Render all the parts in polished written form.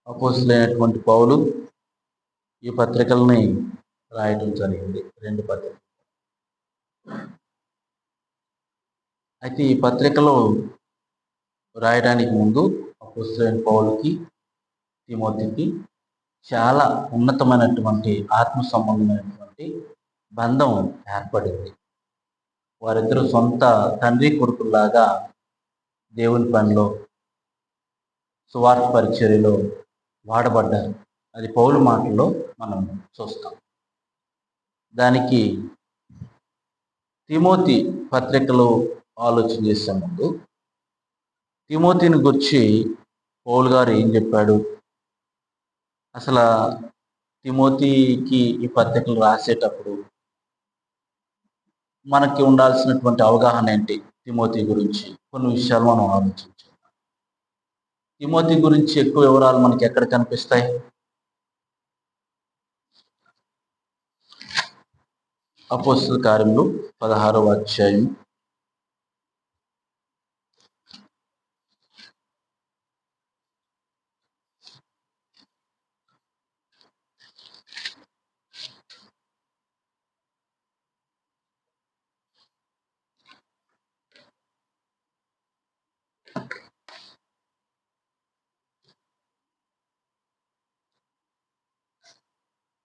అపోస్తలుడైనటువంటి పౌలు ఈ పత్రికల్ని రాయటం జరిగింది, 2 పత్రికలు. అయితే ఈ పత్రికలు రాయడానికి ముందు అపోస్తలుడైన పౌలుకి, తిమోతికి చాలా ఉన్నతమైనటువంటి ఆత్మ సంబంధమైనటువంటి బంధం ఏర్పడింది. వారిద్దరూ సొంత తండ్రి కొడుకుల్లాగా దేవుని పనిలో, సువార్త పరిచర్యలో వాడబడ్డారు. అది పౌలు మాటల్లో మనం చూస్తాం. దానికి తిమోతి పత్రికలో ఆలోచన చేసే ముందు తిమోతిని గురించి పౌలు గారు ఏం చెప్పాడు, అసలు తిమోతికి ఈ పత్రికలు రాసేటప్పుడు మనకి ఉండాల్సినటువంటి అవగాహన ఏంటి, తిమోతి గురించి కొన్ని విషయాలు మనం ఆలోచించాం. తిమోతి గురించి ఎక్కువ వివరాలు మనకి ఎక్కడ కనిపిస్తాయి? అపోస్తల కార్యములు 16వ అధ్యాయం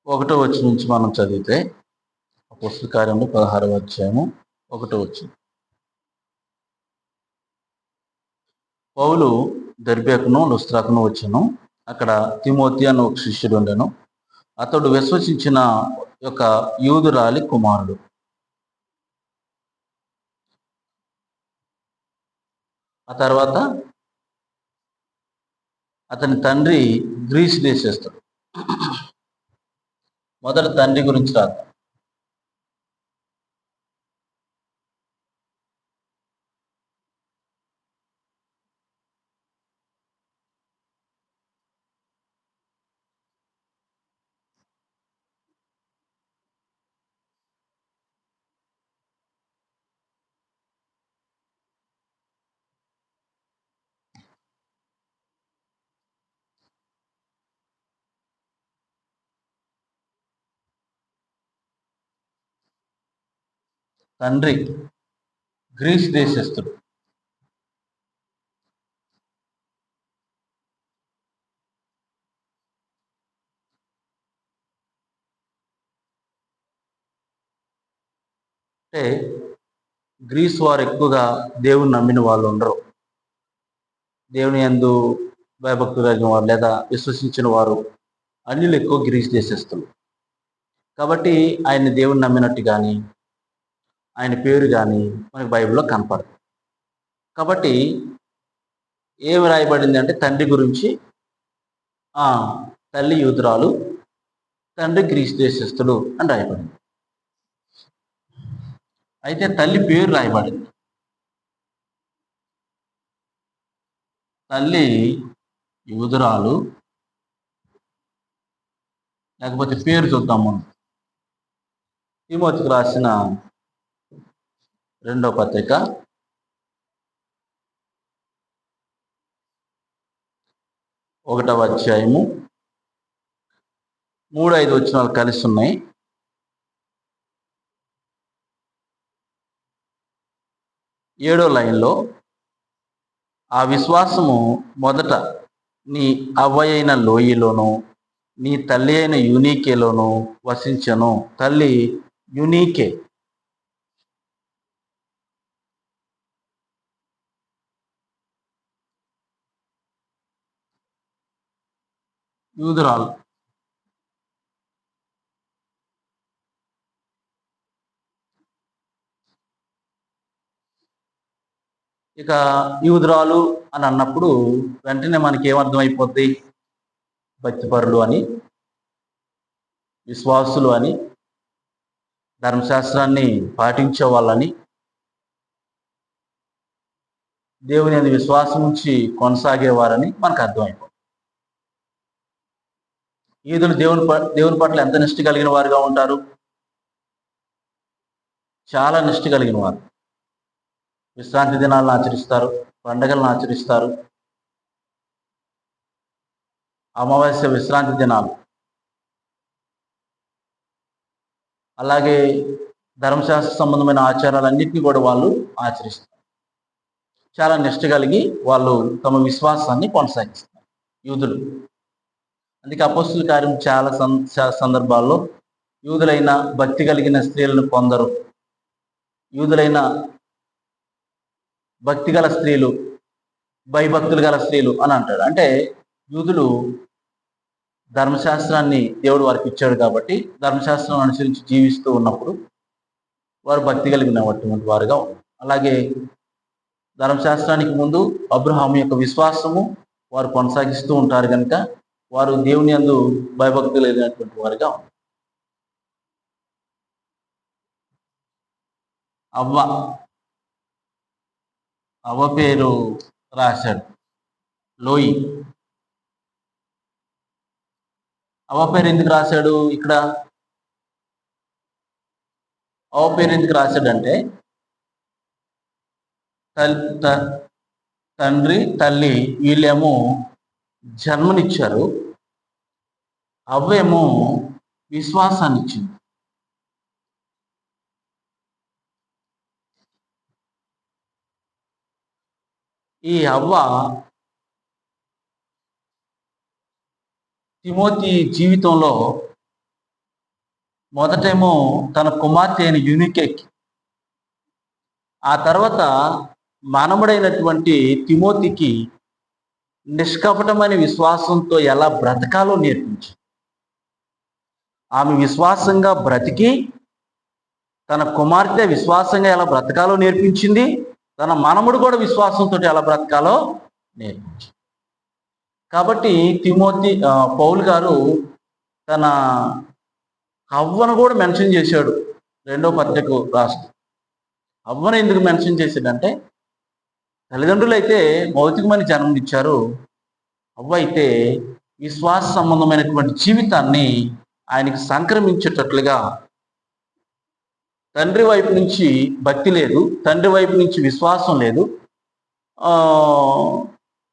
1వ వచనం నుంచి మనం చదివితే, అపోస్తల కార్యములు 16వ అధ్యాయము 1వ వచనం. పౌలు దెర్బేకును లుస్త్రాకును వచ్చెను. అక్కడ తిమోతి అని ఒక శిష్యుడు ఉండెను. అతడు విశ్వసించిన ఒక యూదురాలి కుమారుడు. ఆ తర్వాత అతని తండ్రి గ్రీస్ దేశస్థుడు. మొదట తండ్రి గురించి రాద్దాం. తండ్రి గ్రీస్ దేశస్థుడు. అంటే గ్రీస్ వారు ఎక్కువగా దేవుని నమ్మిన వాళ్ళు ఉండరు. దేవుని యందు భయభక్తులు కలిగిన వారు లేదా విశ్వసించిన వారు అన్యులు ఎక్కువ గ్రీస్ దేశస్థులు. కాబట్టి ఆయన దేవుని నమ్మినట్టు కానీ ఆయన పేరు కానీ మనకి బైబిల్లో కనపడదు. కాబట్టి ఏమి రాయబడింది అంటే తండ్రి గురించి, తల్లి యూదురాలు, తండ్రి గ్రీస్ దేశస్థుడు అని రాయబడింది. అయితే తల్లి పేరు రాయబడింది. తల్లి యూదురాలు, లేకపోతే పేరు చూద్దాం మనం. తిమోతికి రాసిన 2వ పత్రిక 1వ అధ్యాయము 3-5 వచనాలు కలిసి ఉన్నాయి. 7వ లైన్లో, ఆ విశ్వాసము మొదట నీ అవ్వయైన లోయలోను నీ తల్లి అయిన యూనీకేలోను వసించను. తల్లి యూనీకే. యూదురాలు. ఇక యూదురాలు అని అన్నప్పుడు వెంటనే మనకి ఏమర్థమైపోద్ది? భక్తిపరులు అని, విశ్వాసులు అని, ధర్మశాస్త్రాన్ని పాటించే వాళ్ళని, దేవుని యందు విశ్వాసం నుంచి కొనసాగేవారని మనకు అర్థమైపోతుంది. యూదులు దేవుని పట్ల ఎంత నిష్ఠ కలిగిన వారుగా ఉంటారు? చాలా నిష్ఠ కలిగిన వారు. విశ్రాంతి దినాలను ఆచరిస్తారు, పండగలను ఆచరిస్తారు. అమావాస్య విశ్రాంతి దినాలు, అలాగే ధర్మశాస్త్ర సంబంధమైన ఆచారాలన్నింటినీ కూడా వాళ్ళు ఆచరిస్తారు. చాలా నిష్ట కలిగి వాళ్ళు తమ విశ్వాసాన్ని కొనసాగిస్తారు యూదులు. అందుకే అపోస్తుల కార్యం చాలా సందర్భాల్లో యూదులైన భక్తి కలిగిన స్త్రీలను కొందరు, యూదులైన భక్తి గల స్త్రీలు, భయభక్తులు గల స్త్రీలు అని అంటాడు. అంటే యూదులు ధర్మశాస్త్రాన్ని దేవుడు వారికి ఇచ్చాడు కాబట్టి ధర్మశాస్త్రం అనుసరించి జీవిస్తూ ఉన్నప్పుడు వారు భక్తి కలిగినటువంటి వారుగా ఉన్నారు. అలాగే ధర్మశాస్త్రానికి ముందు అబ్రహాము యొక్క విశ్వాసము వారు కొనసాగిస్తూ ఉంటారు కనుక వారు దేవుని యందు భయభక్తులు లేనటువంటి వారుగా ఉన్నారు. అవ్వ పేరు రాశాడు లోయి. అవ్వ పేరు ఎందుకు రాశాడు ఇక్కడ? అవ్వ పేరు ఎందుకు రాశాడంటే తండ్రి తల్లి వీళ్ళేమో జన్మనిచ్చారు, అవ్వేమో విశ్వాసాన్ని ఇచ్చింది. ఈ అవ్వ తిమోతి జీవితంలో మొదటేమో తన కుమార్తె అయిన యూనికేకి, ఆ తర్వాత మానవుడైనటువంటి తిమోతికి నిష్కపటమైన విశ్వాసంతో ఎలా బ్రతకాలో నేర్పించి, ఆమె విశ్వాసంగా బ్రతికి తన కుమార్తె విశ్వాసంగా ఎలా బ్రతకాలో నేర్పించింది, తన మనముడు కూడా విశ్వాసంతో ఎలా బ్రతకాలో నేర్పించింది. కాబట్టి పౌలు గారు తన అవ్వను కూడా మెన్షన్ చేశాడు రెండో పత్రిక రాస్తూ. అవ్వను ఎందుకు మెన్షన్ చేశాడంటే తల్లిదండ్రులు అయితే భౌతికమైన జన్మనిచ్చారు, అవ్వ అయితే విశ్వాస సంబంధమైనటువంటి జీవితాన్ని ఆయనకి సంక్రమించేటట్లుగా, తండ్రి వైపు నుంచి భక్తి లేదు, తండ్రి వైపు నుంచి విశ్వాసం లేదు,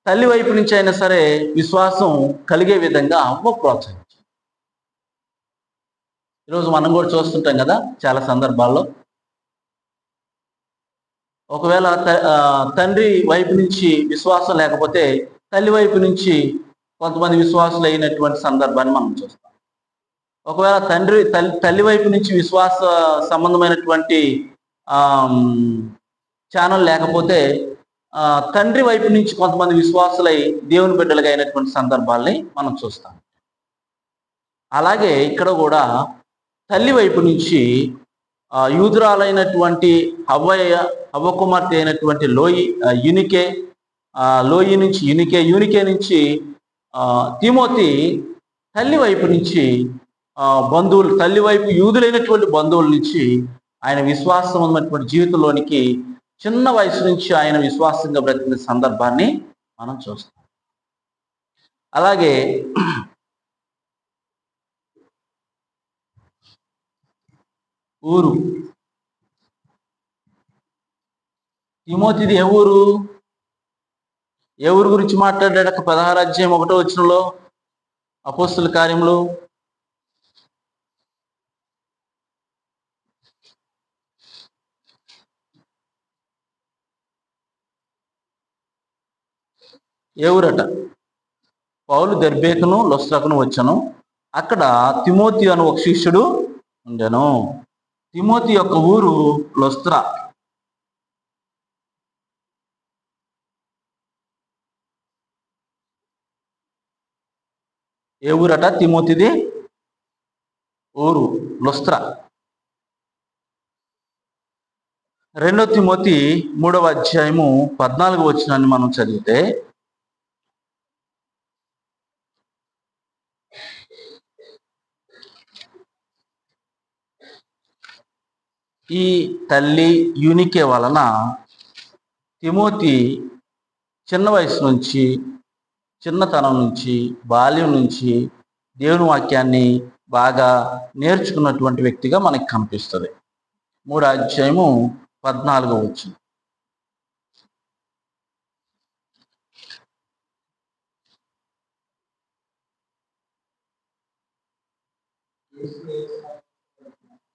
తల్లి వైపు నుంచి అయినా సరే విశ్వాసం కలిగే విధంగా అవ్వ ప్రోత్సహించింది. ఈరోజు మనం కూడా చూస్తుంటాం కదా చాలా సందర్భాల్లో, ఒకవేళ తండ్రి వైపు నుంచి విశ్వాసం లేకపోతే తల్లి వైపు నుంచి కొంతమంది విశ్వాసులు అయినటువంటి సందర్భాన్ని మనం చూస్తాం. ఒకవేళ తల్లి వైపు నుంచి విశ్వాస సంబంధమైనటువంటి ఛానల్ లేకపోతే తండ్రి వైపు నుంచి కొంతమంది విశ్వాసులై దేవుని బిడ్డలుగా అయినటువంటి సందర్భాల్ని మనం చూస్తాం. అలాగే ఇక్కడ కూడా తల్లి వైపు నుంచి యూదురాలైనటువంటి అవ్వ కుమార్తె అయినటువంటి లోయి నుంచి యూనికే నుంచి తిమోతి తల్లి వైపు నుంచి బంధువులు, తల్లి వైపు యూదులైనటువంటి బంధువుల నుంచి ఆయన విశ్వాసం ఉన్నటువంటి జీవితంలోనికి చిన్న వయసు నుంచి ఆయన విశ్వాసంగా బ్రతికిన సందర్భాన్ని మనం చూస్తాం. అలాగే ఊరు, తిమోతిది ఏ ఊరు? ఏ ఊరు గురించి మాట్లాడాడు? 16 అధ్యాయం 1వ వచనంలో అపోస్తుల కార్యములు. ఏ ఊరట? పౌలు దెర్బేకును లొస్త్రకును వచ్చాను, అక్కడ తిమోతి అను ఒక శిష్యుడు ఉండెను. తిమోతి యొక్క ఊరు లొస్త్ర. ఏ ఊరట? తిమోతిది ఊరు లొస్త్ర. 2 తిమోతి 3వ అధ్యాయము 14వ వచనాన్ని మనం చదివితే, ఈ తల్లి యూనికే వలన తిమోతి చిన్న వయసు నుంచి, చిన్నతనం నుంచి, బాల్యం నుంచి దేవుని వాక్యాన్ని బాగా నేర్చుకున్నటువంటి వ్యక్తిగా మనకి కనిపిస్తుంది. 3వ అధ్యాయము 14వ వచనం.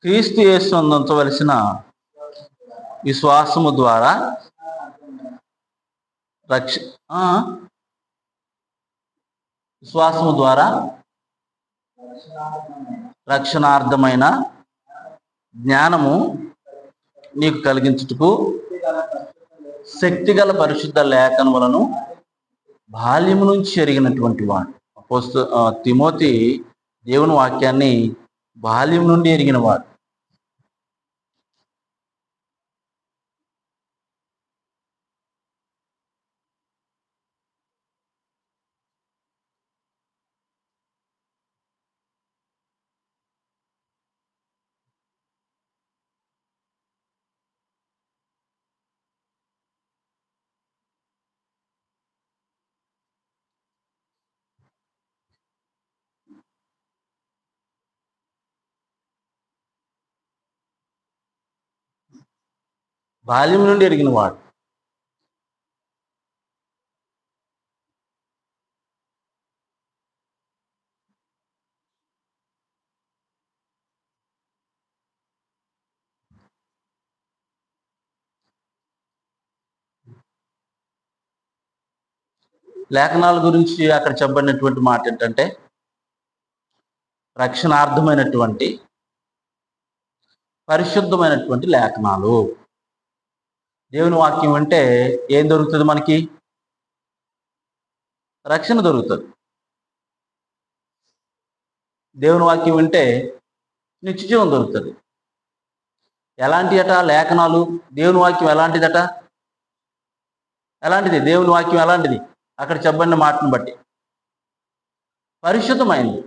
క్రీస్తు యేసునందు ఉంచవలసిన విశ్వాసము ద్వారా రక్ష విశ్వాసము ద్వారా రక్షణార్థమైన జ్ఞానము నీకు కలిగించుటకు శక్తిగల పరిశుద్ధ లేఖనములను బాల్యము నుంచి ఎరిగినటువంటి వాడు. తిమోతి దేవుని వాక్యాన్ని బాల్యం నుండి ఎరిగిన వాడు. బాల్యం నుండి ఎరిగిన వాడు. లేఖనాల గురించి అక్కడ చెప్పబడినటువంటి మాట ఏంటంటే రక్షణార్థమైనటువంటి పరిశుద్ధమైనటువంటి లేఖనాలు. దేవుని వాక్యం అంటే ఏం దొరుకుతుంది? మనకి రక్షణ దొరుకుతుంది. దేవుని వాక్యం అంటే నిత్యజీవం దొరుకుతుంది. ఎలాంటి అట లేఖనాలు? దేవుని వాక్యం ఎలాంటిదట? ఎలాంటిది దేవుని వాక్యం? ఎలాంటిది? అక్కడ చెప్పబడిన మాటను బట్టి పరిశుద్ధమైనది,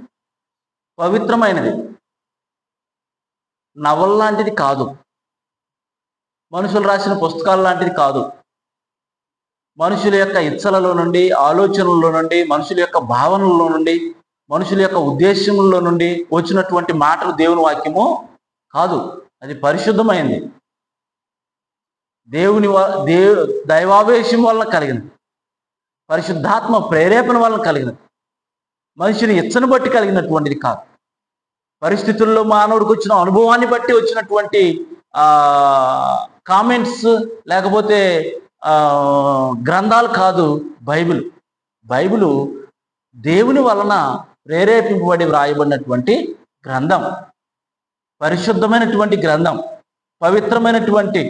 పవిత్రమైనది, నవల్లాంటిది కాదు, మనుషులు రాసిన పుస్తకాల లాంటిది కాదు. మనుషుల యొక్క ఇచ్చలలో నుండి, ఆలోచనల్లో నుండి, మనుషుల యొక్క భావనల్లో నుండి, మనుషుల యొక్క ఉద్దేశంలో నుండి వచ్చినటువంటి మాటలు దేవుని వాక్యము కాదు. అది పరిశుద్ధమైంది, దైవావేశం వలన కలిగినది, పరిశుద్ధాత్మ ప్రేరేపణ వలన కలిగినది, మనిషిని ఇచ్చను బట్టి కలిగినటువంటిది కాదు. పరిస్థితుల్లో మానవుడికి వచ్చిన అనుభవాన్ని బట్టి వచ్చినటువంటి కామెంట్స్ లేకపోతే గ్రంథాలు కాదు బైబిలు దేవుని వలన ప్రేరేపింపబడి వ్రాయబడినటువంటి గ్రంథం, పరిశుద్ధమైనటువంటి గ్రంథం, పవిత్రమైనటువంటి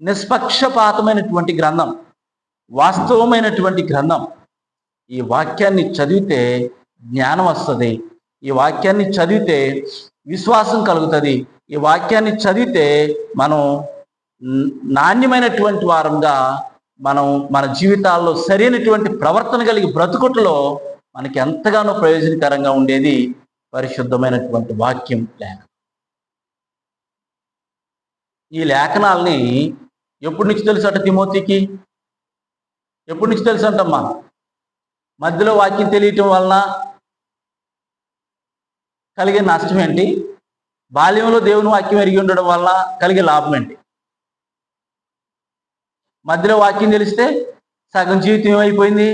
నిష్పక్షపాతమైనటువంటి గ్రంథం, వాస్తవమైనటువంటి గ్రంథం. ఈ వాక్యాన్ని చదివితే జ్ఞానం వస్తుంది, ఈ వాక్యాన్ని చదివితే విశ్వాసం కలుగుతుంది, ఈ వాక్యాన్ని చదివితే మనం నాణ్యమైనటువంటి వారంగా మనం మన జీవితాల్లో సరైనటువంటి ప్రవర్తన కలిగి బ్రతుకుట్లో మనకి ఎంతగానో ప్రయోజనకరంగా ఉండేది పరిశుద్ధమైనటువంటి వాక్యం లేఖనం. ఈ లేఖనాల్ని ఎప్పటి నుంచి తెలుసట తిమోతికి? ఎప్పటి నుంచి తెలుసు అంటమ్మా? మధ్యలో వాక్యం తెలియటం వలన కలిగే నష్టం ఏంటి? బాల్యంలో దేవుని వాక్యం ఎరిగి ఉండడం వల్ల కలిగే లాభం ఏంటి? మధ్యలో వాక్యం తెలిస్తే సగం జీవితం ఏమైపోయింది?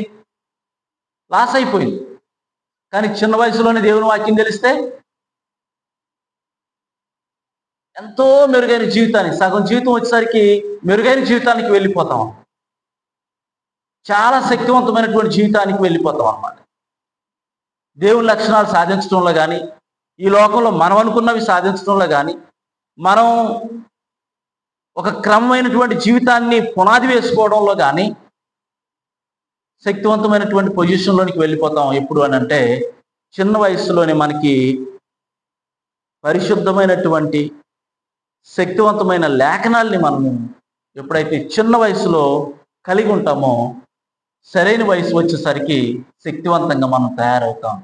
లాస్ అయిపోయింది. కానీ చిన్న వయసులోనే దేవుని వాక్యం తెలిస్తే ఎంతో మెరుగైన జీవితానికి, సగం జీవితం వచ్చేసరికి మెరుగైన జీవితానికి వెళ్ళిపోతాం, చాలా శక్తివంతమైనటువంటి జీవితానికి వెళ్ళిపోతాం అన్నమాట. దేవుని లక్షణాలు సాధించడంలో కానీ, ఈ లోకంలో మనం అనుకున్నవి సాధించడంలో కానీ, మనం ఒక క్రమమైనటువంటి జీవితాన్ని పునాది వేసుకోవడంలో కానీ శక్తివంతమైనటువంటి పొజిషన్లోనికి వెళ్ళిపోతాం. ఎప్పుడు అని అంటే చిన్న వయసులోనే మనకి పరిశుద్ధమైనటువంటి శక్తివంతమైన లేఖనాల్ని మనము ఎప్పుడైతే చిన్న వయసులో కలిగి ఉంటామో సరైన వయసు వచ్చేసరికి శక్తివంతంగా మనం తయారవుతాం,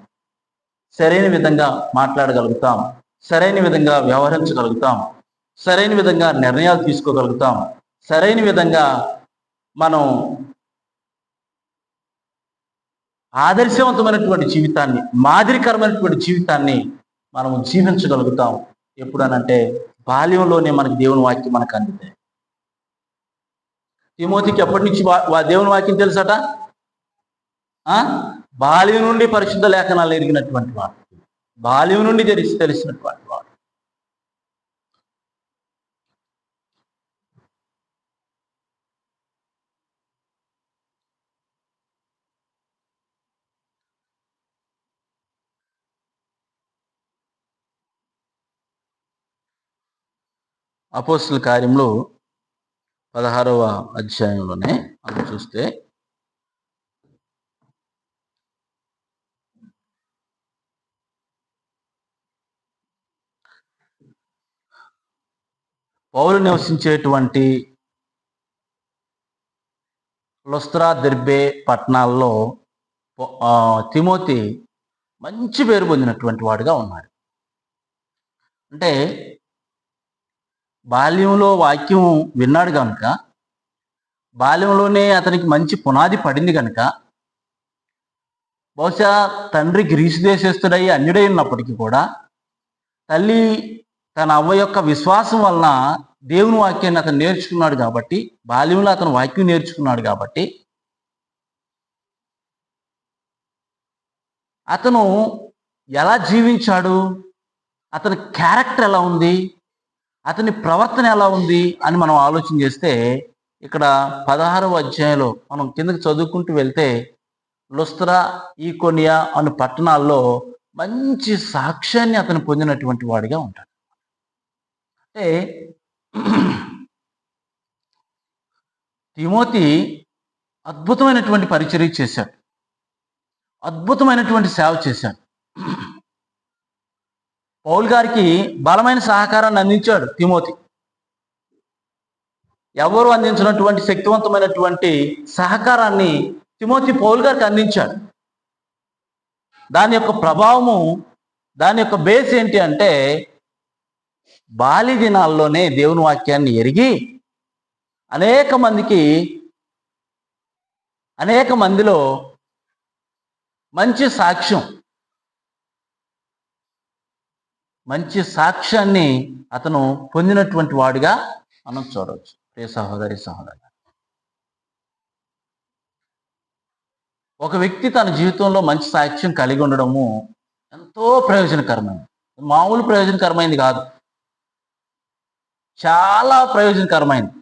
సరైన విధంగా మాట్లాడగలుగుతాం, సరైన విధంగా వ్యవహరించగలుగుతాం, సరైన విధంగా నిర్ణయాలు తీసుకోగలుగుతాం, సరైన విధంగా మనం ఆదర్శవంతమైనటువంటి జీవితాన్ని, మాదిరికరమైనటువంటి జీవితాన్ని మనము జీవించగలుగుతాం. ఎప్పుడనంటే బాల్యంలోనే మనకి దేవుని వాక్యం మనకు అందితే. తిమోతికి ఎప్పటి నుంచి దేవుని వాక్యం తెలుసట? బాల్యం నుండి పరిశుద్ధ లేఖనాలు ఎరిగినటువంటి వాడు. బాల్యం నుండి తెలిసినటువంటి వాడు. అపోస్తుల కార్యంలో 16వ అధ్యాయంలోనే మనం చూస్తే పౌలు నివసించేటువంటి లుస్త్రా, దెర్బే పట్టణాల్లో తిమోతి మంచి పేరు పొందినటువంటి వాడుగా ఉన్నాడు. అంటే బాల్యంలో వాక్యం విన్నాడు కనుక, బాల్యంలోనే అతనికి మంచి పునాది పడింది కనుక, బహుశా తండ్రి గ్రీసు దేశస్థుడై అన్యుడై ఉన్నప్పటికీ కూడా తల్లి తన అవ్వ యొక్క విశ్వాసం వలన దేవుని వాక్యాన్ని అతను నేర్చుకున్నాడు కాబట్టి, బాల్యంలో అతను వాక్యం నేర్చుకున్నాడు కాబట్టి, అతను ఎలా జీవించాడు, అతని క్యారెక్టర్ ఎలా ఉంది, అతని ప్రవర్తన ఎలా ఉంది అని మనం ఆలోచన చేస్తే, ఇక్కడ 16వ అధ్యాయంలో మనం కిందకి చదువుకుంటూ వెళ్తే లుస్త్రా, ఈకొనియా అను పట్టణాల్లో మంచి సాక్ష్యాన్ని అతను పొందినటువంటి వాడిగా ఉంటాడు. అంటే తిమోతి అద్భుతమైనటువంటి పరిచర్య చేశాడు, అద్భుతమైనటువంటి సేవ చేశాడు. పౌలు గారికి బలమైన సహకారాన్ని అందించాడు తిమోతి. ఎవరు అందించినటువంటి శక్తివంతమైనటువంటి సహకారాన్ని తిమోతి పౌలు గారికి అందించాడు. దాని యొక్క ప్రభావము, దాని యొక్క బేస్ ఏంటి అంటే, బాల్య దినాల్లోనే దేవుని వాక్యాన్ని ఎరిగి అనేక మందిలో మంచి సాక్ష్యాన్ని అతను పొందినటువంటి వాడిగా మనం చూడవచ్చు. ప్రియ సహోదరి సహోదరు, ఒక వ్యక్తి తన జీవితంలో మంచి సాక్ష్యం కలిగి ఉండడము ఎంతో ప్రయోజనకరమైనది. మామూలు ప్రయోజనకరమైనది కాదు, చాలా ప్రయోజనకరమైనది.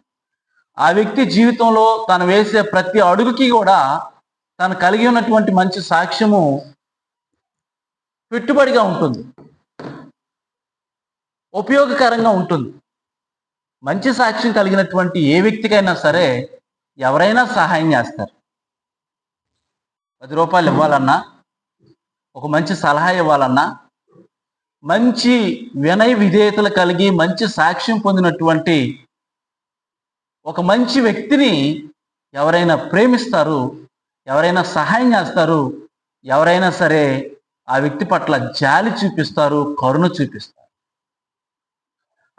ఆ వ్యక్తి జీవితంలో తను వేసే ప్రతి అడుగుకి కూడా తను కలిగి ఉన్నటువంటి మంచి సాక్ష్యము పెట్టుబడిగా ఉంటుంది, ఉపయోగకరంగా ఉంటుంది. మంచి సాక్ష్యం కలిగినటువంటి ఏ వ్యక్తికైనా సరే ఎవరైనా సహాయం చేస్తారు. 10 రూపాయలు ఇవ్వాలన్నా, ఒక మంచి సలహా ఇవ్వాలన్నా, మంచి వినయ విధేయతలు కలిగి మంచి సాక్ష్యం పొందినటువంటి ఒక మంచి వ్యక్తిని ఎవరైనా ప్రేమిస్తారు, ఎవరైనా సహాయం చేస్తారు, ఎవరైనా సరే ఆ వ్యక్తి పట్ల జాలి చూపిస్తారు, కరుణ చూపిస్తారు.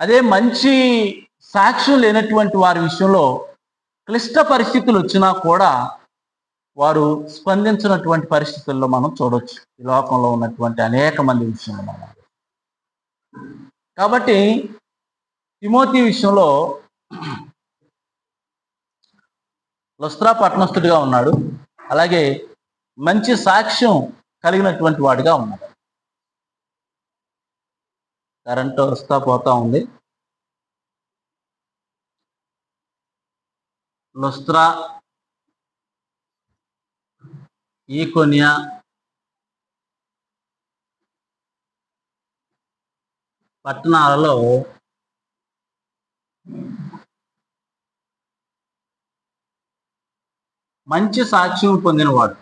అదే మంచి సాక్ష్యం లేనటువంటి వారి విషయంలో క్లిష్ట పరిస్థితులు వచ్చినా కూడా వారు స్పందించినటువంటి పరిస్థితుల్లో మనం చూడవచ్చు ఈ లోకంలో ఉన్నటువంటి అనేక మంది విషయంలో మనం. కాబట్టి తిమోతి విషయంలో లుస్త్రా పట్టణస్థుడిగా ఉన్నాడు, అలాగే మంచి సాక్ష్యం కలిగినటువంటి వాడిగా ఉన్నాడు. కరెంట్ వస్తా పోతా ఉంది. లుస్త్రా, ఈకొనియా పట్టణాలలో మంచి సాక్ష్యం పొందినవాడు.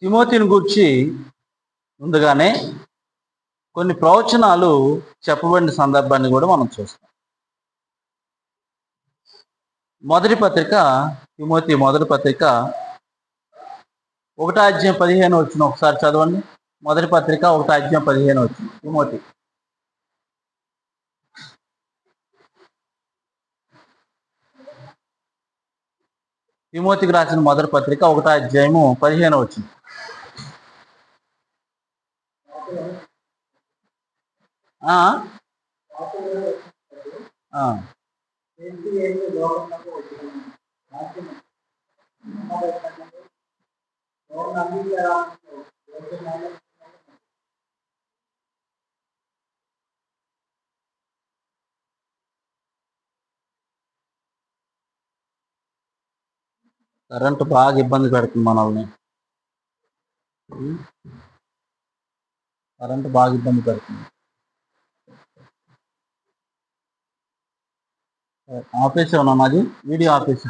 తిమోతిని గూర్చి ముందుగానే కొన్ని ప్రవచనాలు చెప్పబడిన సందర్భాన్ని కూడా మనం చూస్తాం. తిమోతి మొదటి పత్రిక 1:15 ఒకసారి చదవండి. మొదటి పత్రిక 1:15 తిమోతి. తిమోతికి రాసిన మొదటి పత్రిక 1:15. ఆ కరెంటు బాగా ఇబ్బంది పెడుతుంది మనల్ని. కరెంటు బాగా ఇబ్బంది పెడుతుంది. ఆపేసావు నాది వీడియో ఆపేసి.